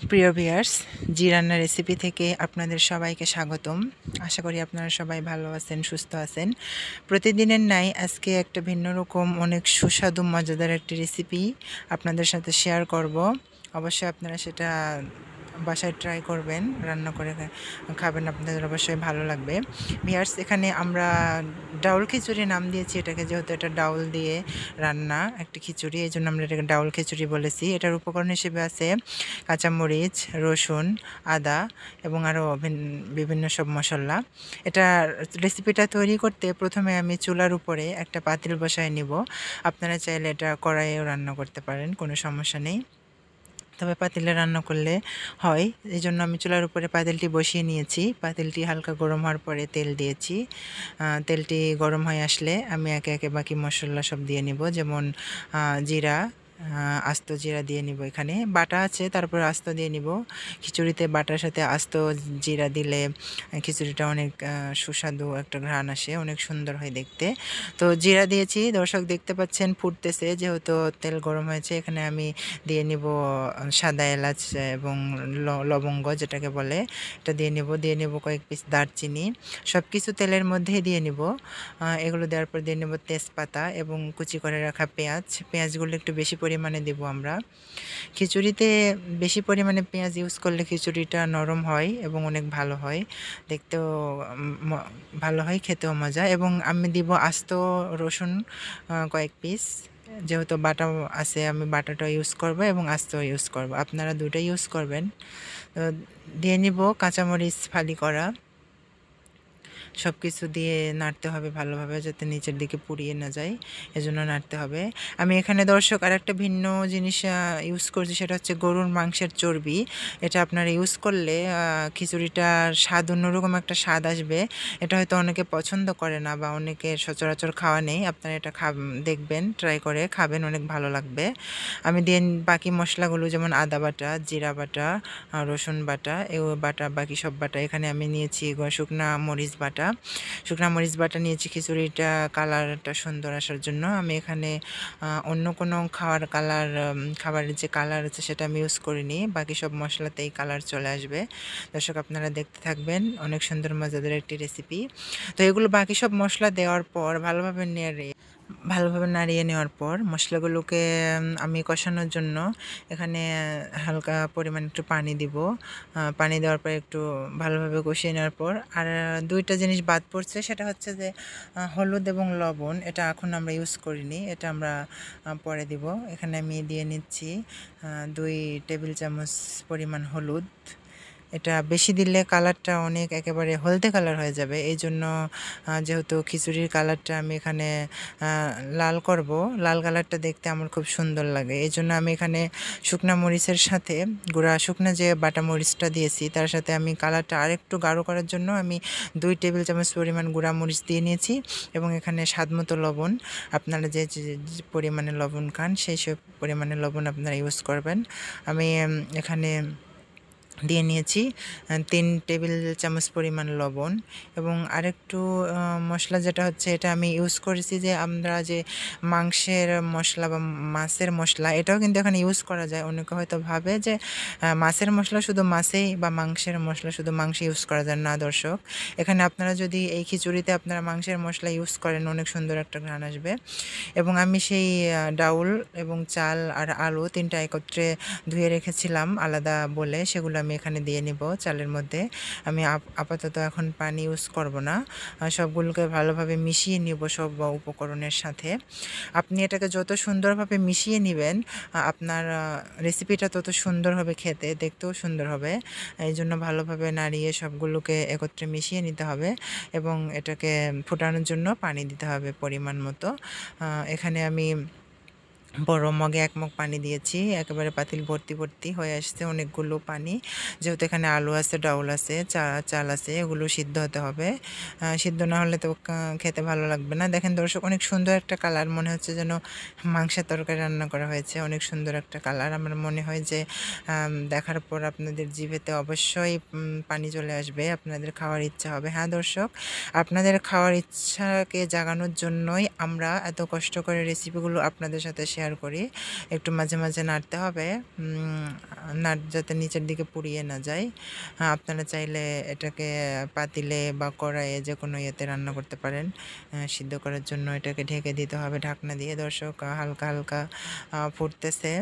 প্রিয় ভিউয়ার্স, জি রান্না রেসিপি থেকে আপনাদের সবাইকে স্বাগতম। আশা করি আপনারা সবাই ভালো আছেন, সুস্থ আছেন। প্রতিদিনের ন্যায় আজকে একটা ভিন্ন রকম অনেক সুস্বাদু মজাদার একটি রেসিপি আপনাদের সাথে শেয়ার করব। অবশ্যই আপনারা সেটা বাসায় ট্রাই করবেন, রান্না করে খাবেন, আপনাদের অবশ্যই ভালো লাগবে। ভিউয়ার্স, এখানে আমরা ডাউল খিচুড়ি নাম দিয়েছি এটাকে, যেহেতু এটা ডাউল দিয়ে রান্না একটি খিচুড়ি, এই জন্য আমরা এটাকে ডাউল খিচুড়ি বলেছি। এটার উপকরণ হিসেবে আছে কাঁচামরিচ, রসুন, আদা এবং আরও বিভিন্ন সব মশলা। এটা রেসিপিটা তৈরি করতে প্রথমে আমি চুলার উপরে একটা পাতিল বসায় নিব। আপনারা চাইলে এটা কড়াইয়েও রান্না করতে পারেন, কোনো সমস্যা নেই, তবে পাতিলে রান্না করলে হয়। এই জন্য আমি চুলার উপরে পাতিলটি বসিয়ে নিয়েছি। পাতিলটি হালকা গরম হওয়ার পরে তেল দিয়েছি। তেলটি গরম হয়ে আসলে আমি একে একে বাকি মশলা সব দিয়ে নিব, যেমন জিরা, আস্ত জিরা দিয়ে নিব। এখানে বাটা আছে, তারপর আস্ত দিয়ে নিব। খিচুড়িতে বাটার সাথে আস্ত জিরা দিলে খিচুড়িটা অনেক সুস্বাদু একটা ঘ্রাণ আসে, অনেক সুন্দর হয় দেখতে। তো জিরা দিয়েছি, দর্শক দেখতে পাচ্ছেন ফুটতেছে, যেহেতু তেল গরম হয়েছে। এখানে আমি দিয়ে নিব সাদা এলাচ এবং লবঙ্গ যেটাকে বলে, এটা দিয়ে নিব কয়েক পিস দারচিনি। সব কিছু তেলের মধ্যেই দিয়ে নিব। এগুলো দেওয়ার পর দিয়ে নেব তেজপাতা এবং কুচি করে রাখা পেঁয়াজগুলো একটু বেশি পরিমাণে দেব আমরা। খিচুড়িতে বেশি পরিমাণে পেঁয়াজ ইউজ করলে খিচুড়িটা নরম হয় এবং অনেক ভালো হয়, দেখতেও ভালো হয়, খেতেও মজা। এবং আমি দিব আস্ত রসুন কয়েক পিস, যেহেতু বাটা আছে আমি বাটাটা ইউজ করব এবং আস্ত ইউজ করব, আপনারা দুটোই ইউজ করবেন। তো দিয়ে নিব কাঁচামরিচ ফালি করা। সব কিছু দিয়ে নাড়তে হবে ভালোভাবে, যাতে নিচের দিকে পুড়িয়ে না যায়, এজন্য নাড়তে হবে। আমি এখানে দর্শক আরেকটা ভিন্ন জিনিস ইউজ করছি, সেটা হচ্ছে গরুর মাংসের চর্বি। এটা আপনারা ইউজ করলে খিচুড়িটার স্বাদ অন্যরকম একটা স্বাদ আসবে। এটা হয়তো অনেকে পছন্দ করে না বা অনেকের সচরাচর খাওয়া নেই, আপনারা এটা দেখবেন, ট্রাই করে খাবেন, অনেক ভালো লাগবে। আমি দিয়ে বাকি মশলাগুলো, যেমন আদা বাটা, জিরা বাটা, রসুন বাটা, বাটা, বাকি সব বাটা। এখানে আমি নিয়েছি শুকনা মরিচ বাটা নিয়েছি খিচুড়িটা কালারটা সুন্দর আসার জন্য। আমি এখানে অন্য কোনো খাবারের যে কালার আছে সেটা আমি ইউজ করিনি, বাকি সব মশলাতেই কালার চলে আসবে। দর্শক আপনারা দেখতে থাকবেন, অনেক সুন্দর মজাদার একটি রেসিপি। তো এগুলো বাকি সব মশলা দেওয়ার পর ভালোভাবে নাড়িয়ে নেওয়ার পর মশলাগুলোকে আমি কষানোর জন্য এখানে হালকা পরিমাণ একটু পানি দিব। পানি দেওয়ার পর একটু ভালোভাবে কষিয়ে নেওয়ার পর আর দুইটা জিনিস বাদ পড়ছে, সেটা হচ্ছে যে হলুদ এবং লবণ। এটা এখন আমরা ইউজ করিনি, এটা আমরা পরে দিব। এখানে আমি দিয়ে নিচ্ছি 2 টেবিল চামচ পরিমাণ হলুদ। এটা বেশি দিলে কালারটা অনেক একেবারে হলদে কালার হয়ে যাবে, এই জন্য যেহেতু খিচুড়ির কালারটা আমি এখানে লাল করব, লাল কালারটা দেখতে আমার খুব সুন্দর লাগে, এই জন্য আমি এখানে শুকনা মরিচের সাথে শুকনা যে বাটা মরিচটা দিয়েছি তার সাথে আমি কালারটা আরেকটু গাঢ় করার জন্য আমি 2 টেবিল চামচ পরিমাণ গুঁড়া মরিচ দিয়ে নিয়েছি। এবং এখানে স্বাদমতো লবণ, আপনারা যে পরিমাণে লবণ খান সেই সব পরিমাণে লবণ আপনারা ইউজ করবেন। আমি এখানে দিয়ে নিয়েছি 3 টেবিল চামচ পরিমাণ লবণ। এবং আরেকটু মশলা যেটা হচ্ছে, এটা আমি ইউজ করেছি যে আমরা যে মাংসের মশলা বা মাছের মশলা, এটাও কিন্তু এখানে ইউজ করা যায়। অনেকে হয়তো ভাবে যে মাছের মশলা শুধু মাছেই বা মাংসের মশলা শুধু মাংসে ইউজ করা যায় না। দর্শক, এখানে আপনারা যদি এই খিচুড়িতে আপনারা মাংসের মশলা ইউজ করেন, অনেক সুন্দর একটা ঘ্রাণ আসবে। এবং আমি সেই ডাউল এবং চাল আর আলু 3টা একত্রে ধুয়ে রেখেছিলাম আলাদা বলে, সেগুলো আমি এখানে দিয়ে নিব চালের মধ্যে। আমি আপাতত এখন পানি ইউজ করব না, সবগুলোকে ভালোভাবে মিশিয়ে নিব সব উপকরণের সাথে। আপনি এটাকে যত সুন্দরভাবে মিশিয়ে নেবেন, আপনার রেসিপিটা তত সুন্দর হবে, খেতে দেখতেও সুন্দর হবে। এই জন্য ভালোভাবে নাড়িয়ে সবগুলোকে একত্রে মিশিয়ে নিতে হবে এবং এটাকে ফোটানোর জন্য পানি দিতে হবে পরিমাণ মতো। এখানে আমি বড় মগে 1 মগ পানি দিয়েছি, একেবারে পাতিল ভর্তি হয়ে আসছে অনেকগুলো পানি, যেহেতু এখানে আলু আছে, ডাউল আছে, চাল আছে, এগুলো সিদ্ধ হতে হবে। সিদ্ধ না হলে তো খেতে ভালো লাগবে না। দেখেন দর্শক, অনেক সুন্দর একটা কালার, মনে হচ্ছে যেন মাংসের তরকারি রান্না করা হয়েছে, অনেক সুন্দর একটা কালার। আমার মনে হয় যে দেখার পর আপনাদের জিভেতে অবশ্যই পানি চলে আসবে, আপনাদের খাওয়ার ইচ্ছা হবে। হ্যাঁ দর্শক, আপনাদের খাওয়ার ইচ্ছাকে জাগানোর জন্যই আমরা এত কষ্ট করে রেসিপিগুলো আপনাদের সাথে শেয়ার শেয়ার করি। একটু মাঝে মাঝে নাড়তে হবে, যাতে নিচের দিকে পুড়িয়ে না যায়। আপনারা চাইলে এটাকে পাতিলে বা কড়াইয়ে যে কোনো ইয়েতে রান্না করতে পারেন। সিদ্ধ করার জন্য এটাকে ঢেকে দিতে হবে ঢাকনা দিয়ে। দর্শক, হালকা হালকা ফুটতেছে,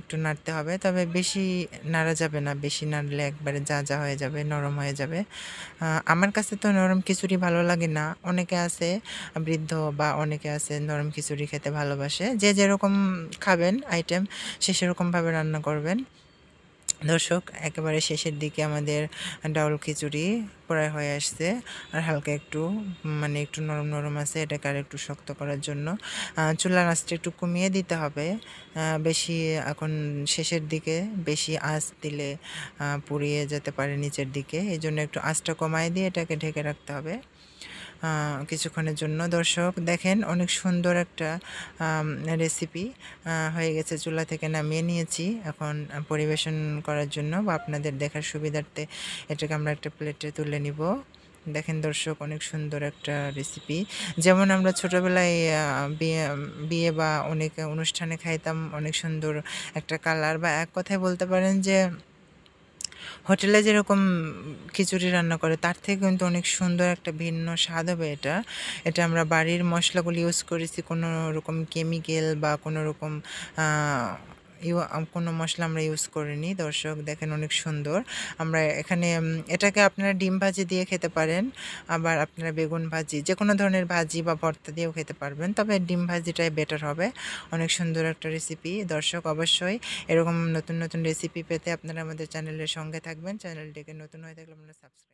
একটু নাড়তে হবে, তবে বেশি নাড়া যাবে না, বেশি নাড়লে একবারে যা হয়ে যাবে, নরম হয়ে যাবে। আমার কাছে তো নরম খিচুড়ি ভালো লাগে না, অনেকে আছে বৃদ্ধ বা অনেকে আছে নরম খিচুড়ি খেতে ভালোবাসে, যে যেরকম খাবেন আইটেম সে সেরকমভাবে রান্না করবেন। দর্শক, একেবারে শেষের দিকে আমাদের ডাউল খিচুড়ি প্রায় হয়ে আসছে, আর হালকা একটু মানে একটু নরম নরম আছে, এটাকে আর একটু শক্ত করার জন্য চুলার আঁচটা একটু কমিয়ে দিতে হবে। বেশি এখন শেষের দিকে বেশি আঁচ দিলে পুড়িয়ে যেতে পারে নিচের দিকে, এই জন্য একটু আঁচটা কমায় দিয়ে এটাকে ঢেকে রাখতে হবে কিছুক্ষণের জন্য। দর্শক দেখেন, অনেক সুন্দর একটা রেসিপি হয়ে গেছে, চুলা থেকে নামিয়ে নিয়েছি। এখন পরিবেশন করার জন্য বা আপনাদের দেখার সুবিধার্থে এটাকে আমরা একটা প্লেটে তুলে নিব। দেখেন দর্শক, অনেক সুন্দর একটা রেসিপি, যেমন আমরা ছোটোবেলায় বিয়ে বিয়ে বা অনেক অনুষ্ঠানে খাইতাম, অনেক সুন্দর একটা কালার, বা এক কথায় বলতে পারেন যে হোটেলে যেরকম খিচুড়ি রান্না করে তার থেকে কিন্তু অনেক সুন্দর একটা ভিন্ন স্বাদ হবে এটা। এটা আমরা বাড়ির মশলাগুলো ইউজ করেছি, কোনো রকম কেমিক্যাল বা কোনো রকম কোনো মশলা আমরা ইউজ করিনি। দর্শক দেখেন, অনেক সুন্দর। আমরা এখানে এটাকে আপনারা ডিম ভাজি দিয়ে খেতে পারেন, আবার আপনারা বেগুন ভাজি, যে কোনো ধরনের ভাজি বা ভর্তা দিয়েও খেতে পারবেন, তবে ডিম ভাজিটাই বেটার হবে। অনেক সুন্দর একটা রেসিপি। দর্শক, অবশ্যই এরকম নতুন নতুন রেসিপি পেতে আপনারা আমাদের চ্যানেলের সঙ্গে থাকবেন। চ্যানেলটিকে নতুন হয়ে থাকলে আপনারা সাবস্ক্রাইব